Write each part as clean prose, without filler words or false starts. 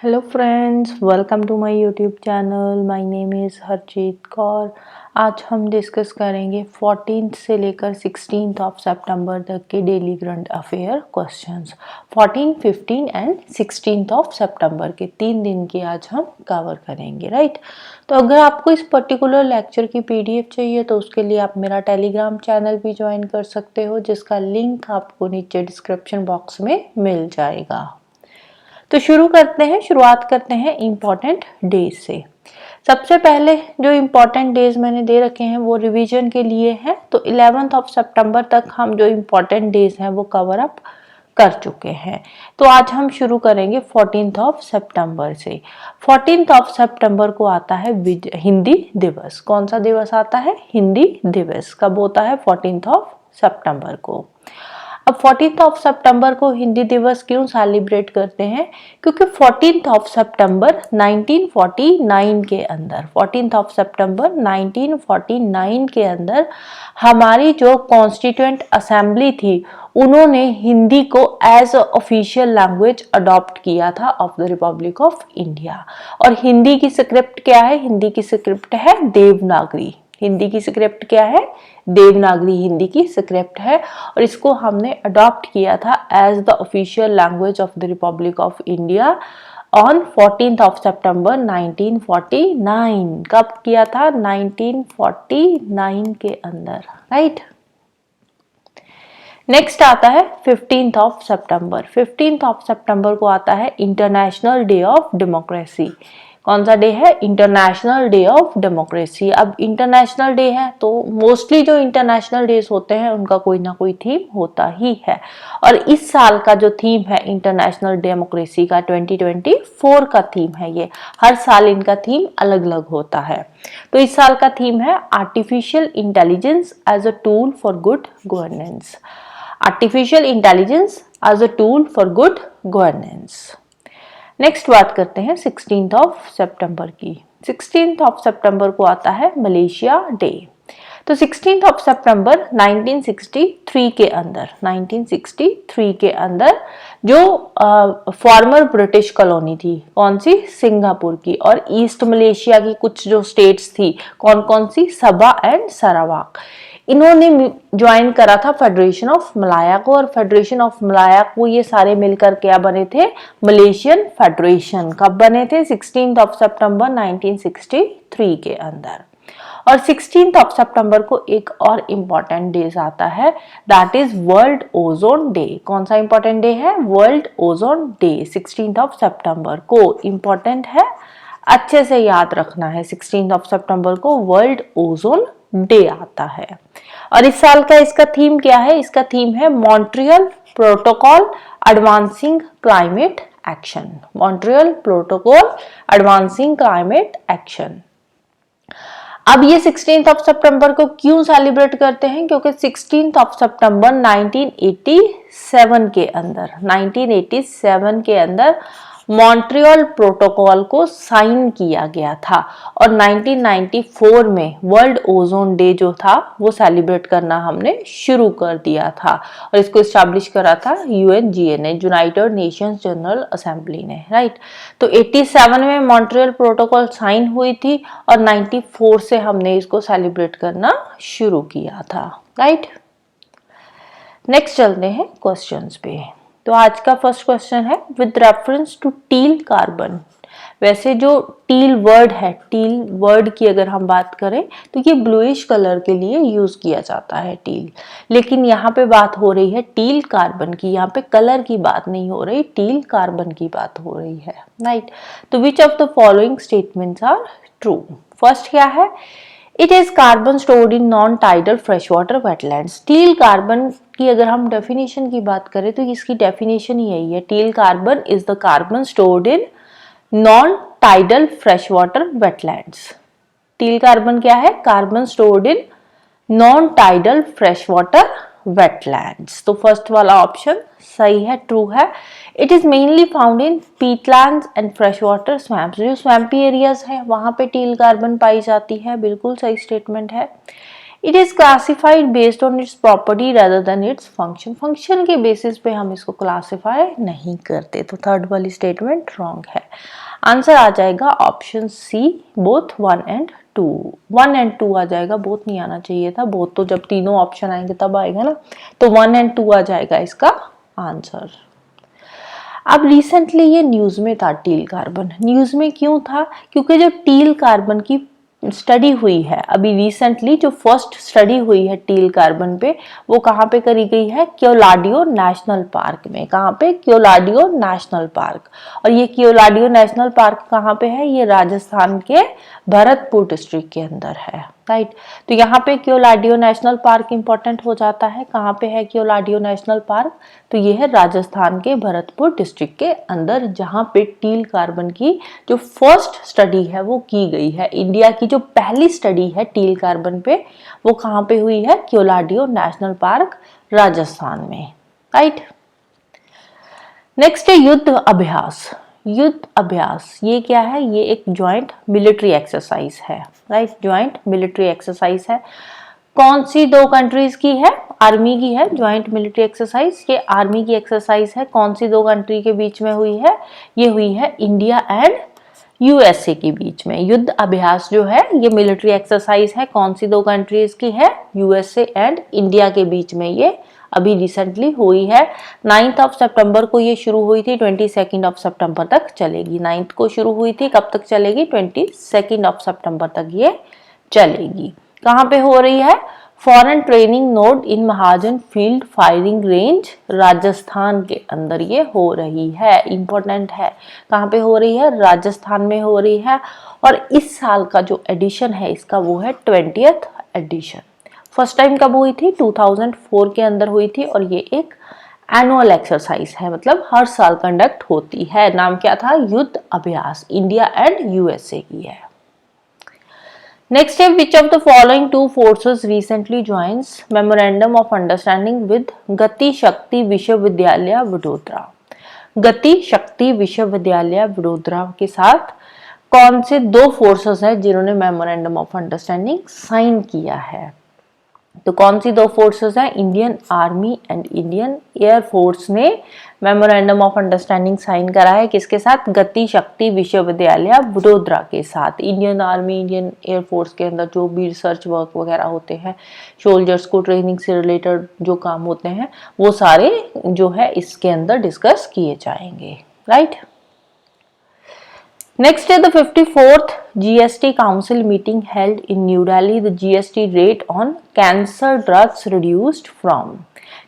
Hello friends, welcome to my YouTube channel. My name is Harjeet Kaur. आज हम discuss करेंगे 14 से लेकर 16 ऑफ सितंबर तक के daily current affair questions. 14, 15 and 16 of सितंबर के 3 दिन की आज हम कवर करेंगे, राइट। तो अगर आपको इस पर्टिकुलर लेक्चर की पीडीएफ चाहिए तो उसके लिए आप मेरा टेलीग्राम चैनल भी ज्वाइन कर सकते हो, जिसका लिंक आपको नीचे डिस्क्रिप्शन बॉक्स में मिल जाएगा। तो शुरुआत करते हैं इम्पॉर्टेंट डेज से। सबसे पहले जो इम्पॉर्टेंट डेज मैंने दे रखे हैं वो रिवीजन के लिए हैं। तो 11 ऑफ सितंबर तक हम जो इम्पॉर्टेंट डेज हैं वो कवर अप कर चुके हैं। तो आज हम शुरू करेंगे 14 ऑफ सितंबर से। 14 ऑफ सितंबर को आता है हिंदी दिवस। कौन सा दिवस आता है? हिंदी दिवस। कब होता है? 14 ऑफ सितंबर को। अब 14 ऑफ सितंबर को हिंदी दिवस क्यों सेलिब्रेट करते हैं? क्योंकि 14 ऑफ सितंबर 1949 के अंदर 14 ऑफ सितंबर 1949 के अंदर हमारी जो कॉन्स्टिट्यूएंट असेंबली थी उन्होंने हिंदी को as a official language adopt किया था of the republic of India. और हिंदी की स्क्रिप्ट क्या है? हिंदी की स्क्रिप्ट है देवनागरी। हिंदी की स्क्रिप्ट क्या है? देवनागरी हिंदी की स्क्रिप्ट है और इसको हमने अडॉप्ट किया था as the official language of the republic of India on 14 of सितंबर 1949। कब किया था? 1949 के अंदर, राइट। नेक्स्ट आता है 15 ऑफ सितंबर। 15 ऑफ सितंबर को आता है इंटरनेशनल डे ऑफ डेमोक्रेसी। कौन सा डे है? International day of democracy. अब इंटरनेशनल डे है तो मोस्टली जो इंटरनेशनल डेज होते हैं उनका कोई ना कोई थीम होता ही है। और इस साल का जो थीम है इंटरनेशनल डेमोक्रेसी का 2024 का थीम है ये। हर साल इनका थीम अलग अलग होता है। तो इस साल का थीम है artificial intelligence as a tool for good governance. Artificial intelligence as a tool for good governance. Next बात करते हैं 16 ऑफ सितंबर की। 16 ऑफ सितंबर को आता है मलेशिया डे। तो 16 ऑफ सितंबर 1963 के अंदर जो फॉर्मर ब्रिटिश कॉलोनी थी, कौन सी? सिंगापुर की, और ईस्ट मलेशिया की कुछ जो स्टेट्स थी, कौन कौन सी? सबा एंड सरावाक, इन्होंने ज्वाइन करा था फेडरेशन ऑफ मलाया को। और फेडरेशन ऑफ मलाया को ये सारे मिलकर क्या बने थे? Malaysian federation. कब बने थे? 16 ऑफ सितंबर 1963 के अंदर। और 16 ऑफ सितंबर को एक और इम्पॉर्टेंट डे आता है, that is world ozone day. कौन सा इम्पॉर्टेंट डे है? वर्ल्ड ओजोन डे 16 ऑफ सितंबर को इम्पॉर्टेंट है, अच्छे से याद रखना है। 16 ऑफ सितंबर को वर्ल्ड ओजोन डे आता है। और इस साल का इसका थीम क्या है? इसका थीम है Montreal protocol advancing climate action. Montreal protocol advancing climate action. अब ये 16 ऑफ सितंबर को क्यों सेलिब्रेट करते हैं? क्योंकि 16 ऑफ सितंबर 1987 के अंदर मॉन्ट्रियल प्रोटोकॉल को साइन किया गया था। और 1994 में वर्ल्ड ओजोन डे जो था वो सेलिब्रेट करना हमने शुरू कर दिया था। और इसको एस्टैब्लिश करा था UNGA, United Nations general assembly ने, राइट। तो 87 में मॉन्ट्रियल प्रोटोकॉल साइन हुई थी और 94 से हमने इसको सेलिब्रेट करना शुरू किया था, राइट। नेक्स्ट चलते हैं क्वेश्चंस पे। तो आज का फर्स्ट क्वेश्चन है with reference to teal carbon. वैसे जो टील वर्ड है, टील वर्ड की अगर हम बात करें तो ये ब्लूइश कलर के लिए यूज किया जाता है टील। लेकिन यहाँ पे बात हो रही है टील कार्बन की, यहाँ पे कलर की बात नहीं हो रही, टील कार्बन की बात हो रही है, राइट। तो which of the following statements are true? First क्या है? It is carbon stored in non tidal fresh water wetlands. Teal carbon की अगर हम डेफिनेशन की बात करें तो इसकी डेफिनेशन यही है, teal carbon is the carbon stored in non tidal fresh water wetlands. Teal carbon क्या है? Carbon stored in non tidal fresh water wetlands. तो फर्स्ट वाला ऑप्शन सही है, ट्रू है। It is mainly found in peatlands and fresh water swamps. जो swampy areas है वहां पे टील कार्बन पाई जाती है, बिल्कुल सही स्टेटमेंट है। It is classified based on its property rather than its function. Function के बेसिस पे हम इसको क्लासिफाई नहीं करते, तो थर्ड वाली स्टेटमेंट रॉन्ग है। आंसर आ जाएगा option C, both 1 and 2। 1 and 2 आ जाएगा, बोथ नहीं आना चाहिए था। बोथ तो जब तीनों ऑप्शन आएंगे तब आएगा ना, तो 1 एंड 2 आ जाएगा इसका आंसर। अब रिसेंटली ये न्यूज में था टील कार्बन। न्यूज में क्यों था? क्योंकि जो टील कार्बन की स्टडी हुई है अभी रिसेंटली, जो फर्स्ट स्टडी हुई है टील कार्बन पे, वो कहाँ पे करी गई है? क्योलाडियो नेशनल पार्क में। कहाँ पे? Keoladeo national park. और ये क्योलाडियो नेशनल पार्क कहाँ पे है? ये राजस्थान के भरतपुर डिस्ट्रिक्ट के अंदर है, राइट। तो यहाँ पे क्योलाडियो नेशनल पार्क इंपॉर्टेंट हो जाता है। कहाँ पे है क्योलाडियो नेशनल पार्क? तो ये है राजस्थान के भरतपुर डिस्ट्रिक्ट के अंदर, जहाँ पे टील कार्बन की जो फर्स्ट स्टडी है वो की गई है। इंडिया की जो पहली स्टडी है टील कार्बन पे, वो कहाँ पे हुई है? क्योलाडियो नेशनल पार्क, राजस्थान में, राइट। नेक्स्ट है युद्ध अभ्यास। युद्ध अभ्यास ये क्या है? ये एक ज्वाइंट मिलिट्री एक्सरसाइज है, राइट। ज्वाइंट मिलिट्री एक्सरसाइज है। कौन सी दो कंट्रीज की है? आर्मी की है ज्वाइंट मिलिट्री एक्सरसाइज। ये आर्मी की एक्सरसाइज है। कौन सी दो कंट्री के बीच में हुई है? ये हुई है इंडिया एंड यूएसए के बीच में। युद्ध अभ्यास जो है ये मिलिट्री एक्सरसाइज है। कौन सी दो कंट्रीज की है? यूएसए एंड इंडिया के बीच में ये अभी रिसेंटली हुई है। 9 सितंबर को ये शुरू हुई थी, 22 सितंबर तक चलेगी। 9 को शुरू हुई थी, कब तक चलेगी? 22 सितंबर तक ये चलेगी। कहाँ पे हो रही है? Foreign training node in Mahajan field firing range, Rajasthan के अंदर ये हो रही है। इंपॉर्टेंट है। कहाँ पे हो रही है? राजस्थान में हो रही है। और इस साल का जो एडिशन है इसका वो है 20th एडिशन। फर्स्ट टाइम कब हुई थी? 2004 के अंदर हुई थी। और ये एक एनुअल एक्सरसाइज है, मतलब हर साल कंडक्ट होती है। नाम क्या था? युद्ध अभ्यास। इंडिया एंड यूएसए की है। नेक्स्ट है, विच of the following two forces recently joins memorandum of understanding with गति शक्ति विश्वविद्यालय वडोदरा। गति शक्ति विश्वविद्यालय वडोदरा के साथ कौन से दो फोर्सेस हैं जिन्होंने मेमोरेंडम ऑफ अंडरस्टैंडिंग साइन किया है? तो कौन सी दो फोर्सेस हैं? Indian army and Indian air force ने मेमोरेंडम ऑफ अंडरस्टैंडिंग साइन करा है। किसके साथ? गति शक्ति विश्वविद्यालय वडोदरा के साथ। Indian army Indian air force के अंदर जो भी रिसर्च वर्क वगैरह होते हैं, सोल्जर्स को ट्रेनिंग से रिलेटेड जो काम होते हैं, वो सारे जो है इसके अंदर डिस्कस किए जाएंगे, right. Next is the 54th GST Council meeting held in New Delhi. The GST rate on cancer drugs reduced from.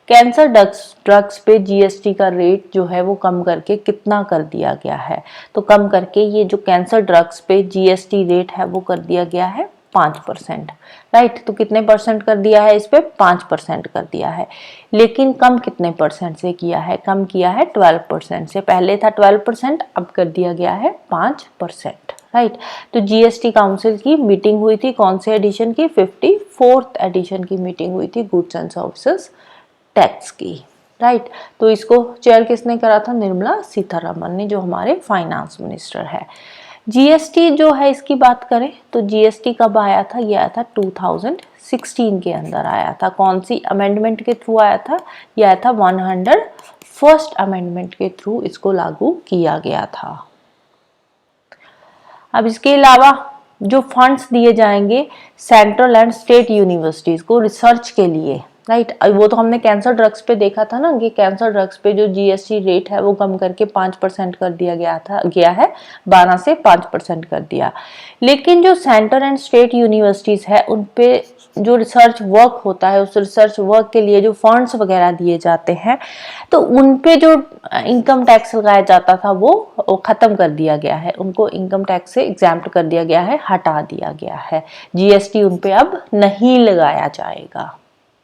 Cancer drugs पे जीएसटी का रेट जो है वो कम करके कितना कर दिया गया है? तो कम करके ये जो कैंसर ड्रग्स पे जीएसटी रेट है वो कर दिया गया है 5%, राइट। तो कितने परसेंट कर दिया है? इस पे 5% कर दिया है। लेकिन कम कितने परसेंट से किया है? कम किया है 12% से। पहले था 12%, अब कर दिया गया है 5%, राइट। तो जीएसटी काउंसिल की मीटिंग हुई थी, कौन से एडिशन की? 54th एडिशन की मीटिंग हुई थी गुड्स एंड सर्विसेज टैक्स की, राइट। तो इसको चेयर किसने करा था? निर्मला सीतारमण ने, जो हमारे फाइनेंस मिनिस्टर है। जीएसटी जो है इसकी बात करें तो जीएसटी कब आया था? ये आया था 2016 के अंदर आया था। कौन सी अमेंडमेंट के थ्रू आया था? ये आया था 101st अमेंडमेंट के थ्रू इसको लागू किया गया था। अब इसके अलावा जो फंड्स दिए जाएंगे सेंट्रल एंड स्टेट यूनिवर्सिटीज को रिसर्च के लिए, राइट। वो तो हमने कैंसर ड्रग्स पे देखा था ना कि कैंसर ड्रग्स पे जो जीएसटी रेट है वो कम करके 5% कर दिया गया है, 12 से 5% कर दिया। लेकिन जो सेंटर एंड स्टेट यूनिवर्सिटीज है उन पे जो रिसर्च वर्क होता है, उस रिसर्च वर्क के लिए जो फंड्स वगैरह दिए जाते हैं, तो उन पे जो इनकम टैक्स लगाया जाता था वो खत्म कर दिया गया है। उनको इनकम टैक्स से एग्जैम्प्ट कर दिया गया है, हटा दिया गया है। जीएसटी उन पे अब नहीं लगाया जाएगा,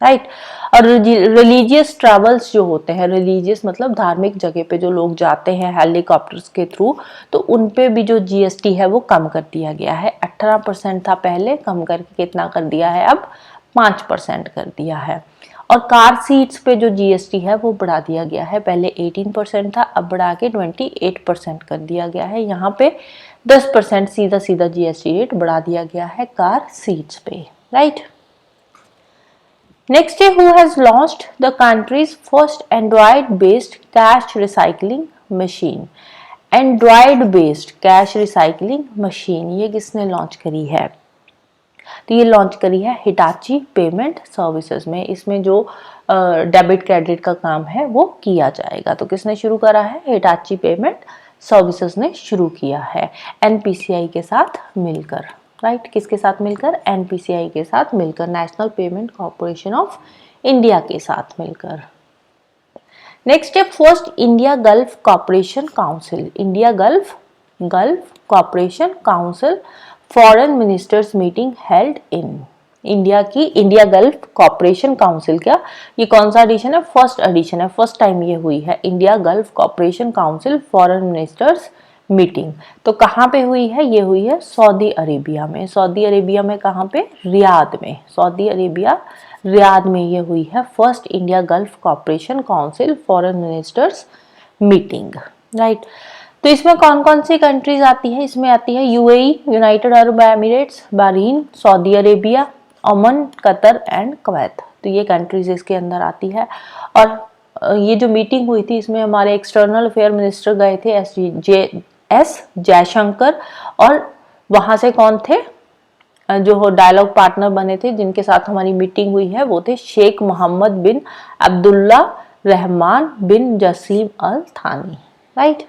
राइट। और रिलीजियस ट्रैवल्स जो होते हैं, रिलीजियस मतलब धार्मिक जगह पे जो लोग जाते हैं हेलीकॉप्टर्स के थ्रू, तो उन पे भी जो जीएसटी है वो कम कर दिया गया है। 18% था पहले, कम करके कितना कर दिया है? अब 5% कर दिया है। और कार सीट्स पे जो जीएसटी है वो बढ़ा दिया गया है। पहले 18% था, अब बढ़ा के 28% कर दिया गया है। यहाँ पे 10% सीधा सीधा जीएसटी रेट बढ़ा दिया गया है कार सीट्स पे, राइट। नेक्स्ट है who has launched the countries first Android based cash recycling machine. Android based cash recycling machine ये किसने लॉन्च करी है? तो ये लॉन्च करी है हिटाची पेमेंट सर्विसेज में। इसमें जो डेबिट क्रेडिट का काम है वो किया जाएगा। तो किसने शुरू करा है? हिटाची पेमेंट सर्विसेज ने शुरू किया है एनपीसीआई के साथ मिलकर। राइट, किसके साथ मिलकर? एनपीसीआई के साथ मिलकर, national payment corporation of India के साथ मिलकर। नेक्स्ट है first India gulf corporation council. India gulf corporation council foreign ministers meeting held in. India की इंडिया गल्फ कॉर्पोरेशन काउंसिल क्या, ये कौन सा एडिशन है? फर्स्ट एडिशन है, फर्स्ट टाइम ये हुई है India gulf corporation council foreign ministers meeting. तो कहाँ पे हुई है? ये हुई है सऊदी अरेबिया में। सऊदी अरेबिया में कहाँ पे? रियाद में। सऊदी अरेबिया रियाद में ये हुई है first India gulf corporation council foreign ministers meeting. Right, तो इसमें कौन कौन सी कंट्रीज आती है? इसमें आती है UAE, United Arab Emirates, Bahrain, Saudi Arabia, Oman, Qatar and Kuwait. तो ये कंट्रीज इसके अंदर आती है। और ये जो मीटिंग हुई थी इसमें हमारे एक्सटर्नल अफेयर मिनिस्टर गए थे एस जयशंकर, और वहां से कौन थे जो डायलॉग पार्टनर बने थे जिनके साथ हमारी मीटिंग हुई है? वो थे शेख मोहम्मद बिन अब्दुल्ला रहमान बिन जसीम अल थानी। Right,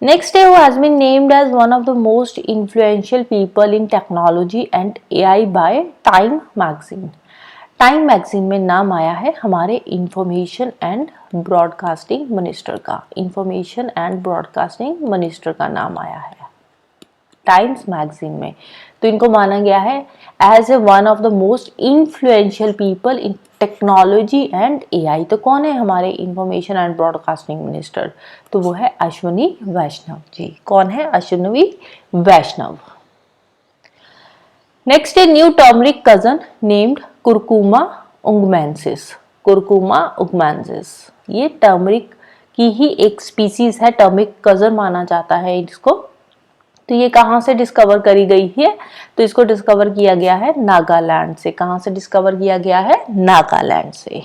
next who has been named as one of the most influential people in technology and AI by Time magazine। Time magazine में नाम आया है हमारे इंफॉर्मेशन एंड ब्रॉडकास्टिंग मिनिस्टर का। इंफॉर्मेशन एंड ब्रॉडकास्टिंग मिनिस्टर का नाम आया है टाइम्स मैगजीन में। तो इनको माना गया है as a one of the most influential people in technology and AI. तो कौन है हमारे इंफॉर्मेशन एंड ब्रॉडकास्टिंग मिनिस्टर? तो वो है अश्विनी वैष्णव जी। कौन है? अश्विनी वैष्णव। नेक्स्ट है new turmeric cousin named curcuma ungmensis. Curcuma ungmensis ये टर्मरिक की ही एक स्पीसीज है, टर्मरिक कजन माना जाता है इसको। तो ये कहाँ से डिस्कवर करी गई है? तो इसको डिस्कवर किया गया है नागालैंड से। कहाँ से डिस्कवर किया गया है? नागालैंड से।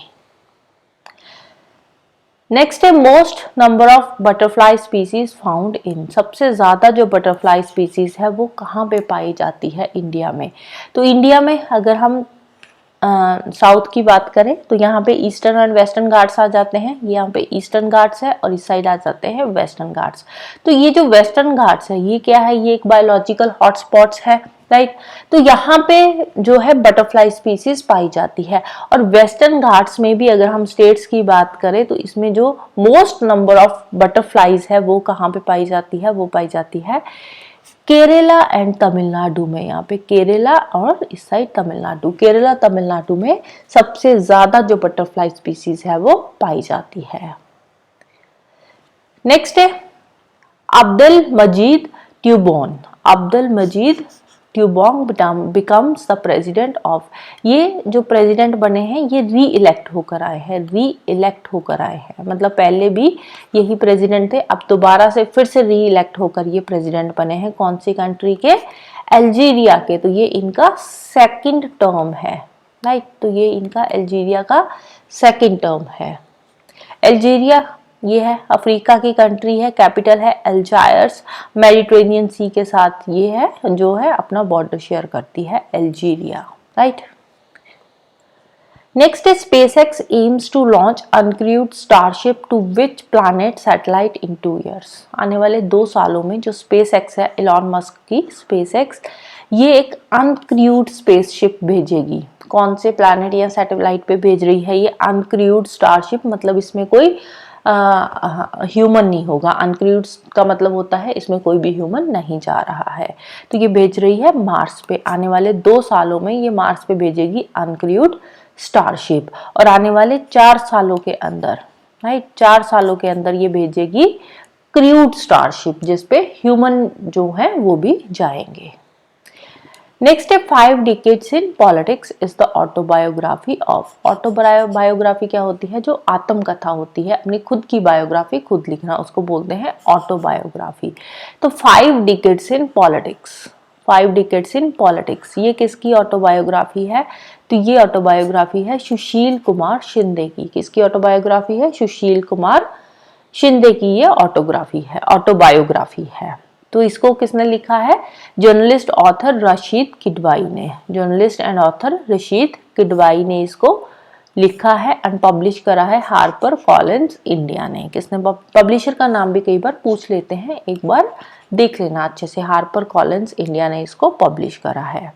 नेक्स्ट है most number of butterfly species found in. सबसे ज्यादा जो बटरफ्लाई स्पीसीज है वो कहाँ पे पाई जाती है? इंडिया में। तो इंडिया में अगर हम साउथ की बात करें तो यहाँ पे ईस्टर्न एंड वेस्टर्न घाट्स आ जाते हैं। यहाँ पे ईस्टर्न घाट्स है और इस साइड आ जाते हैं वेस्टर्न घाट्स। तो ये जो वेस्टर्न घाट्स है ये क्या है? ये एक बायोलॉजिकल हॉटस्पॉट्स है। राइट, तो यहाँ पे जो है बटरफ्लाई स्पीसीज पाई जाती है। और वेस्टर्न घाट्स में भी अगर हम स्टेट्स की बात करें तो इसमें जो मोस्ट नंबर ऑफ बटरफ्लाईज है वो कहाँ पे पाई जाती है? वो पाई जाती है केरला एंड तमिलनाडु में। यहाँ पे केरला और इस साइड तमिलनाडु, केरला तमिलनाडु में सबसे ज्यादा जो बटरफ्लाई स्पीसीज है वो पाई जाती है। नेक्स्ट है अब्दुल मजीद ट्यूबोन। अब्दुल मजीद ट्यूबोंग बिकम्स द प्रेसिडेंट ऑफ। ये जो प्रेसिडेंट बने हैं ये री इलेक्ट होकर आए हैं। री इलेक्ट होकर आए हैं मतलब पहले भी यही प्रेसिडेंट थे, अब दोबारा से फिर से री इलेक्ट होकर ये प्रेसिडेंट बने हैं। कौन सी कंट्री के? अल्जीरिया के। तो ये इनका सेकंड टर्म है। राइट, तो ये इनका अल्जीरिया का सेकंड टर्म है। अल्जीरिया ये है अफ्रीका की कंट्री है, कैपिटल है अल्जायर्स, मेडिटेरेनियन सी के साथ ये है जो है अपना बॉर्डर शेयर करती है Algeria. Right, next is SpaceX aims to launch uncrewed starship to which planet satellite in 2 years। आने वाले 2 सालों में जो SpaceX है इलॉन मस्क की SpaceX ये एक अनक्रूड स्पेसशिप भेजेगी। कौन से प्लैनेट या सैटेलाइट पे भेज रही है? ये अनक्रूड स्टारशिप, मतलब इसमें कोई ह्यूमन नहीं होगा। अनक्रूड का मतलब होता है इसमें कोई भी ह्यूमन नहीं जा रहा है। तो ये भेज रही है मार्स पे। आने वाले 2 सालों में ये मार्स पे भेजेगी अनक्रूड स्टारशिप। और आने वाले 4 सालों के अंदर, राइट, 4 सालों के अंदर ये भेजेगी क्रूड स्टारशिप जिसपे ह्यूमन जो है वो भी जाएंगे। नेक्स्ट है 5 decades in politics is the autobiography of. Autobiography क्या होती है? जो आत्मकथा होती है, अपनी खुद की बायोग्राफी खुद लिखना, उसको बोलते हैं ऑटोबायोग्राफी। तो 5 decades in politics, 5 decades in politics। ये किसकी ऑटोबायोग्राफी है? तो ये ऑटोबायोग्राफी है सुशील कुमार शिंदे की। किसकी ऑटोबायोग्राफी है? सुशील कुमार शिंदे की ये ऑटोबायोग्राफी है। तो इसको किसने लिखा है? जर्नलिस्ट ऑथर रशीद किडवाई ने। Journalist and author Rashid Kidwai ने इसको लिखा है एंड पब्लिश करा है हार्पर कॉलिंस इंडिया ने। किसने? पब्लिशर का नाम भी कई बार पूछ लेते हैं, एक बार देख लेना अच्छे से। हार्पर कॉलिंस इंडिया ने इसको पब्लिश करा है।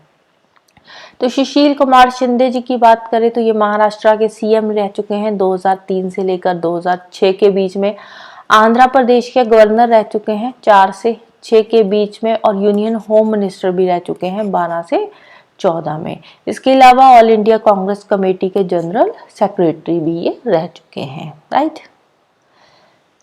तो सुशील कुमार शिंदे जी की बात करें तो ये महाराष्ट्र के सीएम रह चुके हैं 2003 से लेकर 2006 के बीच में। आंध्र प्रदेश के गवर्नर रह चुके हैं 4 से 6 के बीच में, और यूनियन होम मिनिस्टर भी रह चुके हैं 12 से 14 में। इसके अलावा ऑल इंडिया कांग्रेस कमेटी के जनरल सेक्रेटरी भी ये रह चुके हैं, right.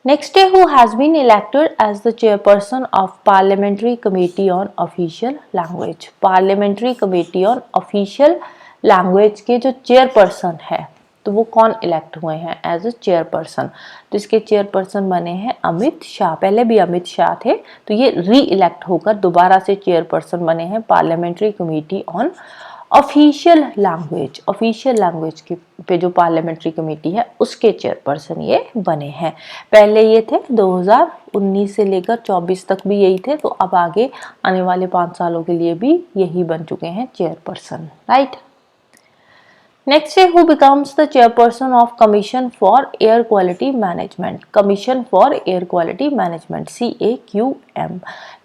Next, who has been elected as the chairperson of Parliamentary Committee on Official Language? Parliamentary Committee on Official Language के जो चेयरपर्सन है तो वो कौन इलेक्ट हुए हैं एज अ चेयरपर्सन? तो इसके चेयरपर्सन बने हैं अमित शाह। पहले भी अमित शाह थे, तो ये री इलेक्ट होकर दोबारा से चेयरपर्सन बने हैं parliamentary committee on official language. Official language के पे जो पार्लियामेंट्री कमेटी है उसके चेयरपर्सन ये बने हैं। पहले ये थे 2019 से लेकर 24 तक भी यही थे, तो अब आगे आने वाले 5 सालों के लिए भी यही बन चुके हैं चेयरपर्सन, राइट। नेक्स्ट है who becomes the chairperson of commission for air quality management. Commission for air quality management CAQM,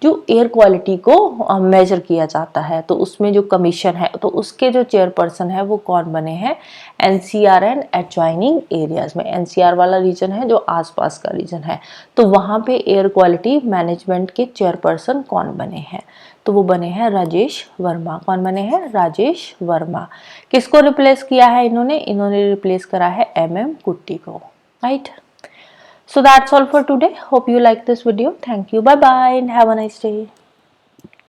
जो एयर क्वालिटी को मेजर किया जाता है तो उसमें जो कमीशन है तो उसके जो चेयरपर्सन है वो कौन बने हैं? NCR एंड एडजॉइनिंग एरियाज में। NCR वाला रीजन है जो आसपास का रीजन है, तो वहाँ पे एयर क्वालिटी मैनेजमेंट के चेयरपर्सन कौन बने हैं? तो वो बने हैं राजेश वर्मा। कौन बने हैं? राजेश वर्मा। किसको रिप्लेस किया है इन्होंने? इन्होंने रिप्लेस करा है MM कुट्टी को, right. So that's all for today. Hope you like this video. Thank you. Bye bye and have a nice day.